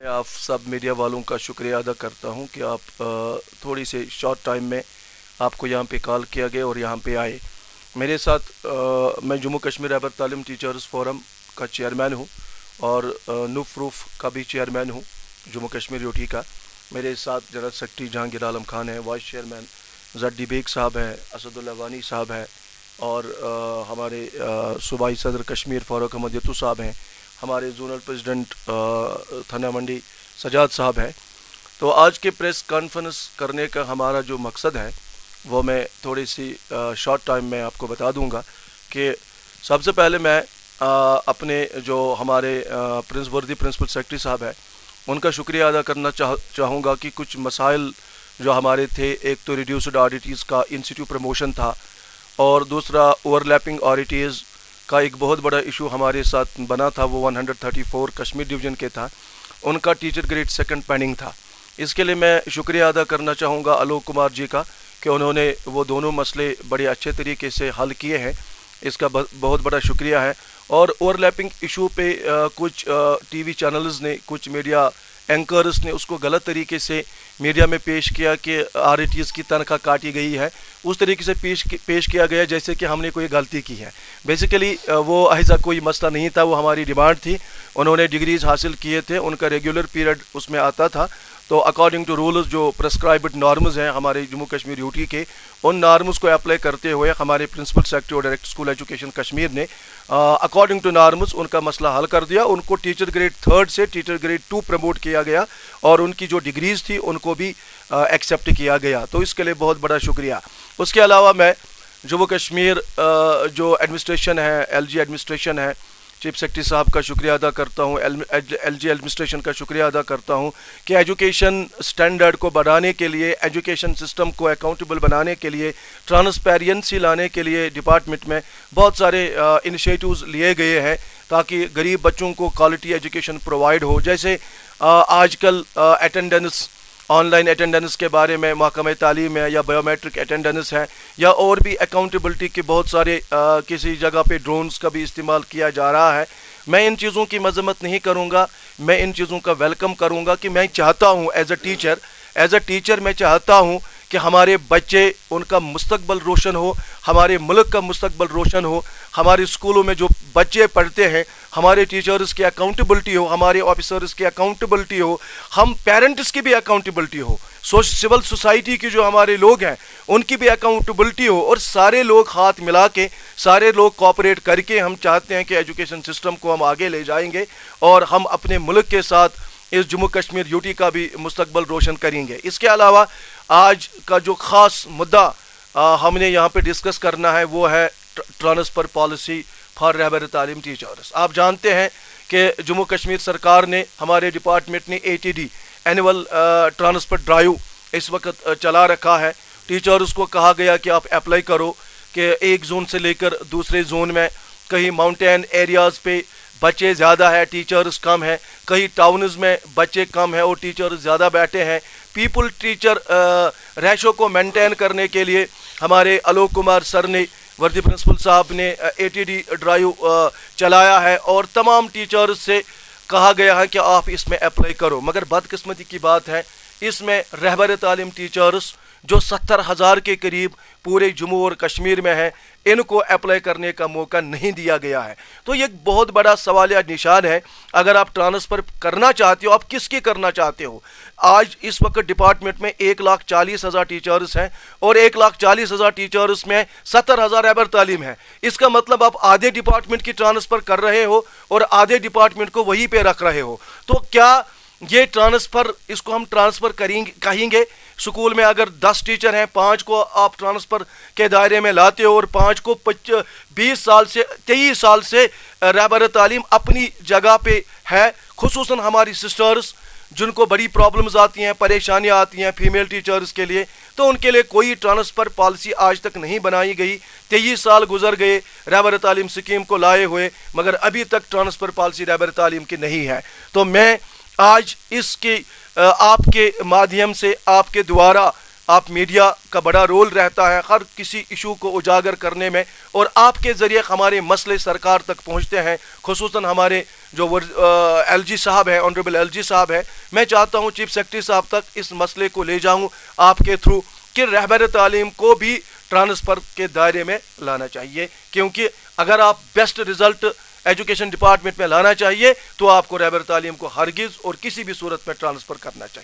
میں آپ سب میڈیا والوں کا شکریہ ادا کرتا ہوں کہ آپ تھوڑی سے شارٹ ٹائم میں آپ کو یہاں پہ کال کیا گیا اور یہاں پہ آئے میرے ساتھ۔ میں جموں کشمیر رہبر تعلیم ٹیچرز فورم کا چیئرمین ہوں اور نوف روف کا بھی چیئرمین ہوں جموں کشمیر یوٹی کا۔ میرے ساتھ جنرل سیکرٹری جہانگیر عالم خان ہیں، vice chairman Z D Baig صاحب ہیں، اسد اللہ وانی صاحب ہیں، اور ہمارے صوبائی صدر کشمیر فاروق احمد یتو صاحب ہیں، ہمارے زونل پریزیڈنٹ تھانہ منڈی سجاد صاحب ہیں۔ تو آج کے پریس کانفرنس کرنے کا ہمارا جو مقصد ہے وہ میں تھوڑی سی شارٹ ٹائم میں آپ کو بتا دوں گا کہ سب سے پہلے میں اپنے جو ہمارے وردی پرنسپل سیکرٹری صاحب ہیں ان کا شکریہ ادا کرنا چاہوں گا کہ کچھ مسائل جو ہمارے تھے، ایک تو ریڈیوسڈ آڈیٹیز کا انسٹیٹیوٹ پروموشن تھا، اور دوسرا اوور لیپنگ آڈیٹیز کا ایک بہت بڑا ایشو ہمارے ساتھ بنا تھا، وہ 134 کشمیر ڈویژن کے تھا، ان کا ٹیچر گریڈ سیکنڈ پینڈنگ تھا۔ اس کے لیے میں شکریہ ادا کرنا چاہوں گا آلوک کمار جی کا کہ انہوں نے وہ دونوں مسئلے بڑے اچھے طریقے سے حل کیے ہیں، اس کا بہت بڑا شکریہ ہے۔ اور اوور لیپنگ ایشو پہ کچھ ٹی وی چینلز نے، کچھ میڈیا اینکرز نے اس کو غلط طریقے سے میڈیا میں پیش کیا کہ آر ٹی ایس کی تنخواہ کاٹی گئی ہے، اس طریقے سے پیش کیا گیا جیسے کہ ہم نے کوئی غلطی کی ہے۔ بیسیکلی وہ ایسا کوئی مسئلہ نہیں تھا، وہ ہماری ڈیمانڈ تھی، انہوں نے ڈگریز حاصل کیے تھے، ان کا ریگولر پیریڈ اس میں آتا تھا، تو اکارڈنگ ٹو رولز جو پرسکرائبڈ نارمز ہیں ہمارے جموں کشمیر یوٹی کے، ان نارمز کو اپلائی کرتے ہوئے ہمارے پرنسپل سیکرٹری اور ڈائریکٹر اسکول ایجوکیشن کشمیر نے اکارڈنگ ٹو نارمز ان کا مسئلہ حل کر دیا، ان کو ٹیچر گریڈ 3 سے ٹیچر گریڈ 2 پروموٹ کیا گیا، اور ان کی جو ڈگریز تھی ان کو بھی ایکسیپٹ کیا گیا، تو اس کے لیے بہت بڑا شکریہ۔ اس کے علاوہ میں جموں کشمیر جو ایڈمنسٹریشن ہے، ایل جی ایڈمنسٹریشن ہے، چیف سیکرٹری صاحب کا شکریہ ادا کرتا ہوں، ایل جی ایڈمنسٹریشن کا شکریہ ادا کرتا ہوں کہ ایجوکیشن سٹینڈرڈ کو بڑھانے کے لیے، ایجوکیشن سسٹم کو اکاؤنٹیبل بنانے کے لیے، ٹرانسپیرنسی لانے کے لیے ڈپارٹمنٹ میں بہت سارے انیشیٹوز لیے گئے ہیں تاکہ غریب بچوں کو کوالٹی ایجوکیشن پرووائڈ ہو۔ جیسے آج کل اٹینڈنس، آن لائن اٹینڈنس کے بارے میں محکمہ تعلیم ہے، یا بایو میٹرک اٹینڈنس ہے، یا اور بھی اکاؤنٹیبلٹی کے بہت سارے کسی جگہ پہ ڈرونز کا بھی استعمال کیا جا رہا ہے۔ میں ان چیزوں کی مذمت نہیں کروں گا، میں ان چیزوں کا ویلکم کروں گا کہ میں چاہتا ہوں ایز اے ٹیچر میں چاہتا ہوں کہ ہمارے بچے، ان کا مستقبل روشن ہو، ہمارے ملک کا مستقبل روشن ہو، ہمارے اسکولوں میں جو بچے پڑھتے ہیں ہمارے ٹیچرز کی اکاؤنٹیبلٹی ہو، ہمارے آفیسرز کی اکاؤنٹیبلٹی ہو، ہم پیرنٹس کی بھی اکاؤنٹیبلٹی ہو، سول سوسائٹی کی جو ہمارے لوگ ہیں ان کی بھی اکاؤنٹیبلٹی ہو، اور سارے لوگ ہاتھ ملا کے، سارے لوگ کوآپریٹ کر کے ہم چاہتے ہیں کہ ایجوکیشن سسٹم کو ہم آگے لے جائیں گے، اور ہم اپنے ملک کے ساتھ اس جموں کشمیر یوٹی کا بھی مستقبل روشن کریں گے۔ اس کے علاوہ آج کا جو خاص مدعا ہم نے یہاں پہ ڈسکس کرنا ہے وہ ہے ٹرانسفر پالیسی فار رہبر تعلیم ٹیچرز۔ آپ جانتے ہیں کہ جموں کشمیر سرکار نے، ہمارے ڈپارٹمنٹ نے ATD اینول ٹرانسفر ڈرائیو اس وقت چلا رکھا ہے۔ ٹیچرز کو کہا گیا کہ آپ اپلائی کرو کہ ایک زون سے لے کر دوسرے زون میں، کہیں ماؤنٹین ایریاز پہ بچے زیادہ ہے، ٹیچرز کم ہیں، کہیں ٹاؤنز میں بچے کم ہیں اور ٹیچرز زیادہ بیٹھے ہیں۔ پیپل ٹیچر ریشو کو مینٹین کرنے کے لیے ہمارے آلوک کمار سر نے، وردی پرنسپل صاحب نے ATD ڈرائیو چلایا ہے، اور تمام ٹیچرز سے کہا گیا ہے کہ آپ اس میں اپلائی کرو۔ مگر بدقسمتی کی بات ہے، اس میں رہبر تعلیم ٹیچرز جو 70,000 کے قریب پورے جموں اور کشمیر میں ہیں، ان کو اپلائی کرنے کا موقع نہیں دیا گیا ہے۔ تو یہ بہت بڑا سوالیہ نشان ہے۔ اگر آپ ٹرانسفر کرنا چاہتے ہو، آپ کس کی کرنا چاہتے ہو؟ آج اس وقت ڈپارٹمنٹ میں 1,40,000 ٹیچرز ہیں، اور 1,40,000 ٹیچرز میں 70,000 رہبر تعلیم ہیں۔ اس کا مطلب آپ آدھے ڈپارٹمنٹ کی ٹرانسفر کر رہے ہو اور آدھے ڈپارٹمنٹ کو وہیں پہ رکھ رہے ہو۔ تو کیا یہ ٹرانسفر، اس کو ہم ٹرانسفر کہیں گے؟ سکول میں اگر 10 ٹیچر ہیں، 5 کو آپ ٹرانسفر کے دائرے میں لاتے ہو، اور 5 کو 20 سال سے 23 سال سے رہبر تعلیم اپنی جگہ پہ ہے، خصوصاً ہماری سسٹرز جن کو بڑی پرابلمز آتی ہیں، پریشانیاں آتی ہیں فیمیل ٹیچرز کے لیے، تو ان کے لیے کوئی ٹرانسفر پالیسی آج تک نہیں بنائی گئی۔ 23 سال گزر گئے رہبر تعلیم سکیم کو لائے ہوئے، مگر ابھی تک ٹرانسفر پالیسی رہبر تعلیم کی نہیں ہے۔ تو میں آج اس کی آپ کے مادھیم سے، آپ کے دوارا آپ میڈیا کا بڑا رول رہتا ہے ہر کسی ایشو کو اجاگر کرنے میں، اور آپ کے ذریعے ہمارے مسئلے سرکار تک پہنچتے ہیں، خصوصاً ہمارے جو ایل جی صاحب ہیں، آنریبل ایل جی صاحب ہیں۔ میں چاہتا ہوں چیف سیکرٹری صاحب تک اس مسئلے کو لے جاؤں آپ کے تھرو کہ رہبر تعلیم کو بھی ٹرانسفر کے دائرے میں لانا چاہیے، کیونکہ اگر آپ بیسٹ رزلٹ ایجوکیشن ڈپارٹمنٹ میں لانا چاہیے تو آپ کو رہبر تعلیم کو ہرگز اور کسی بھی صورت میں ٹرانسفر کرنا چاہیے۔